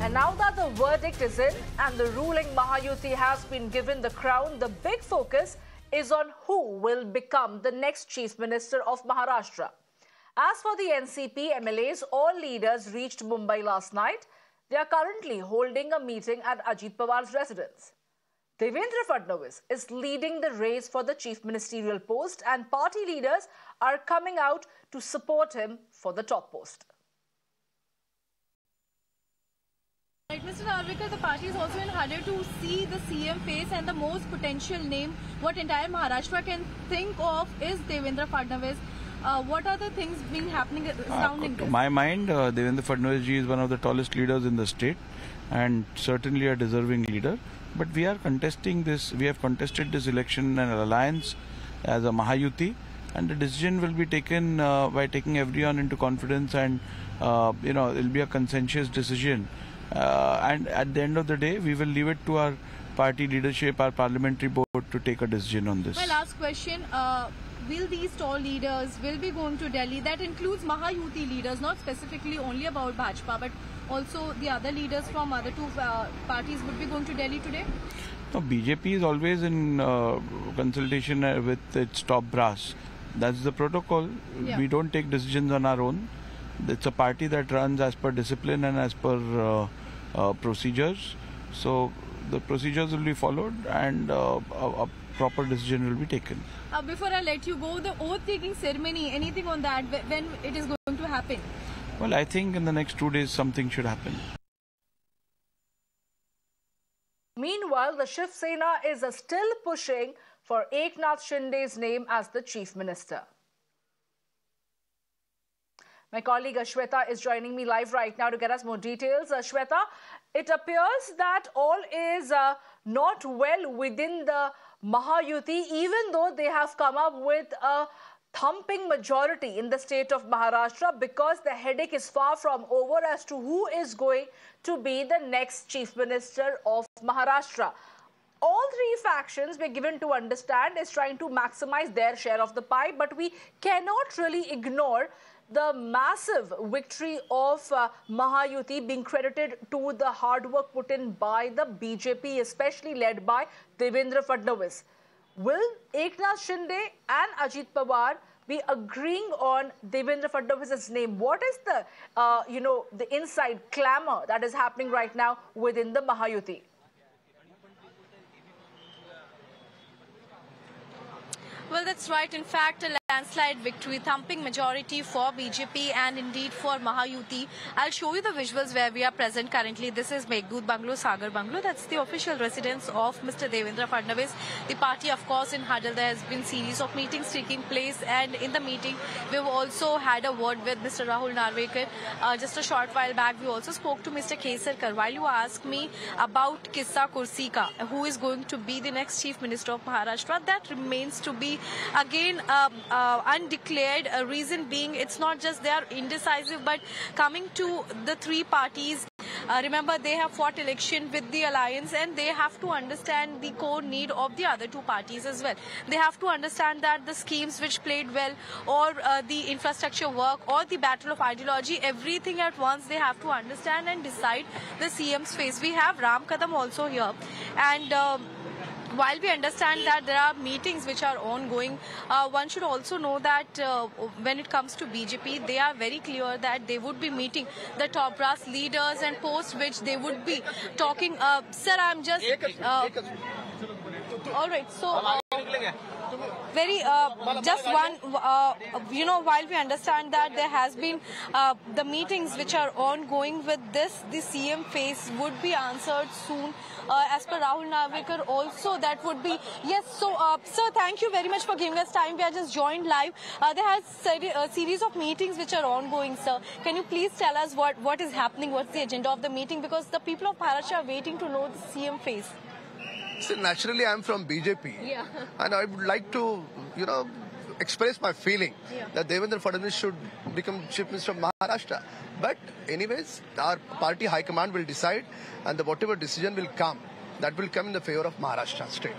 And now that the verdict is in and the ruling Mahayuti has been given the crown, the big focus is on who will become the next Chief Minister of Maharashtra. As for the NCP MLAs, all leaders reached Mumbai last night. They are currently holding a meeting at Ajit Pawar's residence. Devendra Fadnavis is leading the race for the chief ministerial post, and party leaders are coming out to support him for the top post. Right, Mr. Narvekar, the party is also in hurry to see the CM face, and the most potential name what entire Maharashtra can think of is Devendra Fadnavis. What are the things being happening surrounding this? To my mind, Devendra Fadnavis ji is one of the tallest leaders in the state and certainly a deserving leader. But we are contesting this, we have contested this election and alliance as a Mahayuti, and the decision will be taken by taking everyone into confidence, and it will be a consensus decision. And at the end of the day, we will leave it to our party leadership, our parliamentary board to take a decision on this. My last question, will these tall leaders will be going to Delhi? That includes Mahayuti leaders, not specifically only about Bhajpa, but also the other leaders from other two parties would be going to Delhi today? No, BJP is always in consultation with its top brass. That's the protocol. Yeah. We don't take decisions on our own. It's a party that runs as per discipline and as per procedures. So the procedures will be followed, and a proper decision will be taken. Before I let you go, the oath-taking ceremony, anything on that, when it is going to happen? Well, I think in the next 2 days something should happen. Meanwhile, the Shiv Sena is still pushing for Eknath Shinde's name as the Chief Minister. My colleague Shweta is joining me live right now to get us more details. Shweta, it appears that all is not well within the Mahayuti, even though they have come up with a thumping majority in the state of Maharashtra, because the headache is far from over as to who is going to be the next Chief Minister of Maharashtra. All three factions, we're given to understand, is trying to maximize their share of the pie, but we cannot really ignore the massive victory of Mahayuti being credited to the hard work put in by the BJP, especially led by Devendra Fadnavis. Will Eknath Shinde and Ajit Pawar be agreeing on Devendra Fadnavis's name? What is the, the inside clamor that is happening right now within the Mahayuti? Well, that's right. In fact, a landslide victory, thumping majority for BJP and indeed for Mahayuti. I'll show you the visuals where we are present currently. This is Meghdoot Bungalow, Sagar Bungalow. That's the official residence of Mr. Devendra Fadnavis. The party, of course, in huddle. There has been series of meetings taking place, and in the meeting, we've also had a word with Mr. Rahul Narvekar. Just a short while back, we also spoke to Mr. Kesarkar. While you ask me about Kissa Kursi ka, who is going to be the next Chief Minister of Maharashtra, that remains to be again undeclared. Reason being, it's not just they are indecisive, but coming to the three parties, remember they have fought election with the alliance, and they have to understand the core need of the other two parties as well. They have to understand that the schemes which played well, or the infrastructure work, or the battle of ideology, everything at once they have to understand and decide the CM's face. We have Ram Kadam also here, and while we understand that there are meetings which are ongoing, one should also know that when it comes to BJP, they are very clear that they would be meeting the top brass leaders and post which they would be talking. Sir, I'm just... all right, so... very just one while we understand that there has been the meetings which are ongoing with this, the CM face would be answered soon, as per Rahul Narvekar also. That would be yes. So sir, thank you very much for giving us time. We are just joined live. There has a series of meetings which are ongoing, sir. Can you please tell us what is happening, what's the agenda of the meeting, because the people of Maharashtra are waiting to know the CM face. So naturally, I'm from BJP, yeah, and I would like to, express my feeling that Devendra Fadnavis should become Chief Minister of Maharashtra. But anyways, our party high command will decide, and whatever decision will come, that will come in the favor of Maharashtra state.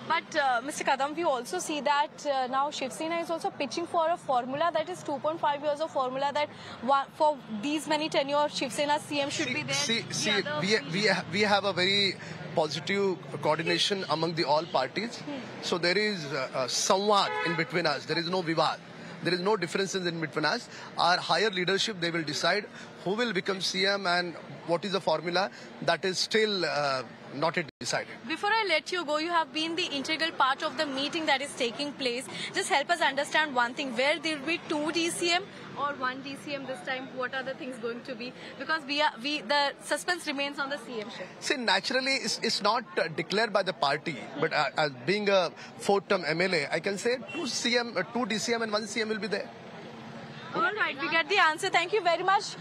But Mr. Kadam, we also see that now Shiv Sena is also pitching for a formula that is 2.5 years of formula that for these many tenure Shiv Sena CM should be there. We have a very positive coordination among the all parties. So there is samvad in between us. There is no vivad. There is no differences in between us. Our higher leadership, they will decide who will become CM and what is the formula. That is still not yet decided. Before I let you go, you have been the integral part of the meeting that is taking place. Just help us understand one thing. Where there will be 2 DCM or 1 DCM this time? What are the things going to be? Because the suspense remains on the CM ship. See, naturally, it's not declared by the party. But as being a 4th-term MLA, I can say 2 DCM and 1 CM will be there. All right, we get the answer. Thank you very much.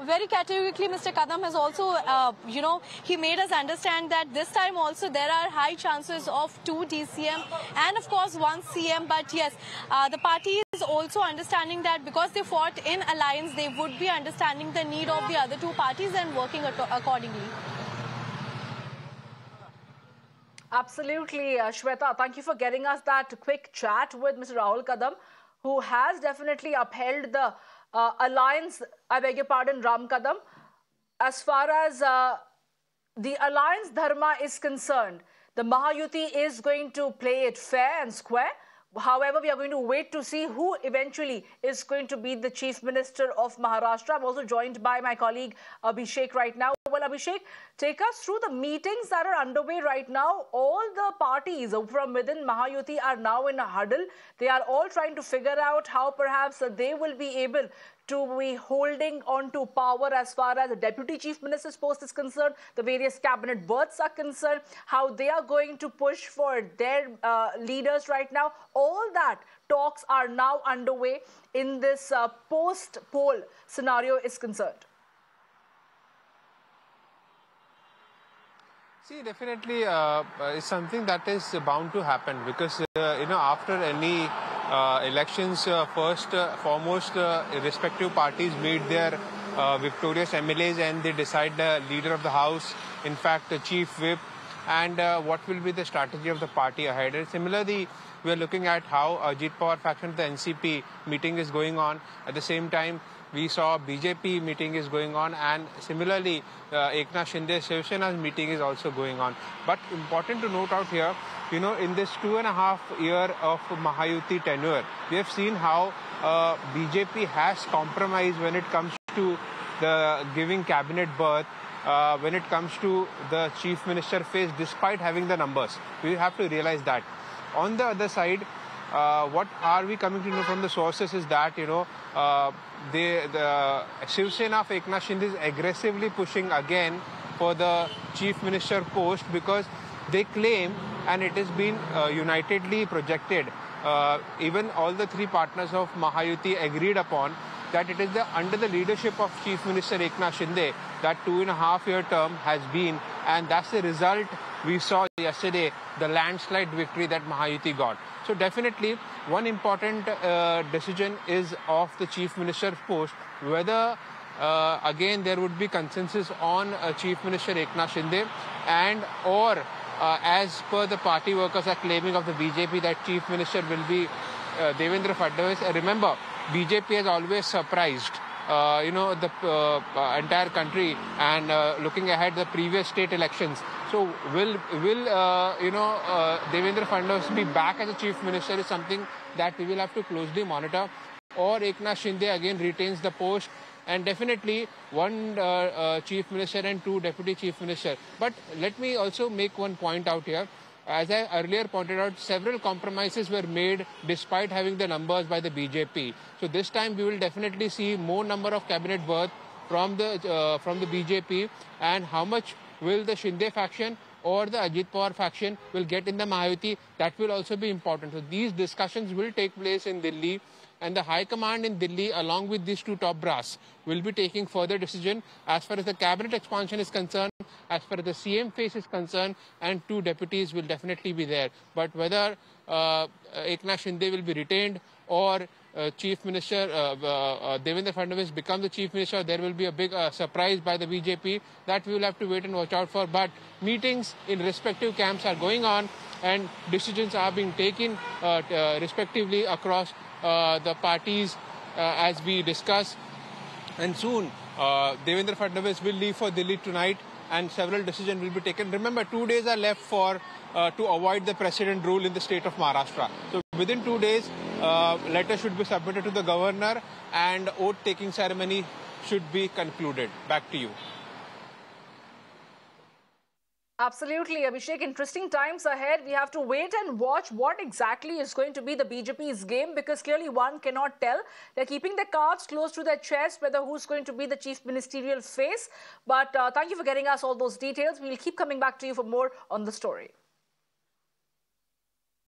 Very categorically, Mr. Kadam has also, he made us understand that this time also there are high chances of 2 DCM and of course 1 CM. But yes, the party is also understanding that because they fought in alliance, they would be understanding the need of the other 2 parties and working accordingly. Absolutely, Shweta. Thank you for getting us that quick chat with Mr. Rahul Kadam, who has definitely upheld the alliance, I beg your pardon, Ram Kadam. As far as the alliance dharma is concerned, the Mahayuti is going to play it fair and square. However, we are going to wait to see who eventually is going to be the Chief Minister of Maharashtra. I'm also joined by my colleague Abhishek right now. Well, Abhishek, take us through the meetings that are underway right now. All the parties from within Mahayuti are now in a huddle. They are all trying to figure out how perhaps they will be able to be holding on to power as far as the Deputy Chief Minister's post is concerned, the various cabinet berths are concerned, how they are going to push for their leaders right now. All that talks are now underway in this post-poll scenario is concerned. See, definitely it's something that is bound to happen because, after any elections, foremost, respective parties meet their victorious MLAs and they decide the leader of the house, in fact, the chief whip, and what will be the strategy of the party ahead. And similarly, we are looking at how Ajit Pawar faction, the NCP meeting is going on. At the same time, we saw BJP meeting is going on, and similarly, Eknath Shinde Shiv Sena's meeting is also going on. But important to note out here, in this 2.5 year of Mahayuti tenure, we have seen how BJP has compromised when it comes to the giving cabinet berth, when it comes to the chief minister face, despite having the numbers. We have to realize that. On the other side, what are we coming to know from the sources is that, the Shiv Sena of Eknath Shinde is aggressively pushing again for the chief minister post because they claim, and it has been unitedly projected, even all the 3 partners of Mahayuti agreed upon that it is under the leadership of Chief Minister Eknath Shinde that 2.5-year term has been, and that's the result we saw yesterday, the landslide victory that Mahayuti got. So definitely one important decision is of the Chief Minister's post, whether again there would be consensus on Chief Minister Eknath Shinde or as per the party workers are claiming of the BJP that Chief Minister will be Devendra Fadnavis. Remember, BJP has always surprised the entire country, and looking ahead the previous state elections. So will Devendra Fadnavis be back as a chief minister is something that we will have to closely monitor, or Eknath Shinde again retains the post, and definitely 1 chief minister and 2 deputy chief minister. But let me also make one point out here. As I earlier pointed out, several compromises were made despite having the numbers by the BJP. So this time we will definitely see more number of cabinet berth from the BJP, and how much will the Shinde faction or the Ajit Pawar faction will get in the Mahayuti, that will also be important. So these discussions will take place in Delhi, and the High Command in Delhi, along with these 2 top brass, will be taking further decision as far as the cabinet expansion is concerned, as far as the CM face is concerned, and 2 deputies will definitely be there. But whether Eknath Shinde will be retained or Chief Minister Devendra Fadnavis become the Chief Minister, there will be a big surprise by the BJP. That we will have to wait and watch out for. But meetings in respective camps are going on and decisions are being taken respectively across the parties as we discuss. And soon Devendra Fadnavis will leave for Delhi tonight and several decisions will be taken. Remember, 2 days are left for to avoid the precedent rule in the state of Maharashtra. So within 2 days, letter should be submitted to the governor and oath-taking ceremony should be concluded. Back to you. Absolutely, Abhishek. Interesting times ahead. We have to wait and watch what exactly is going to be the BJP's game, because clearly one cannot tell. They're keeping their cards close to their chest whether who's going to be the chief ministerial face. But thank you for getting us all those details. We'll keep coming back to you for more on the story.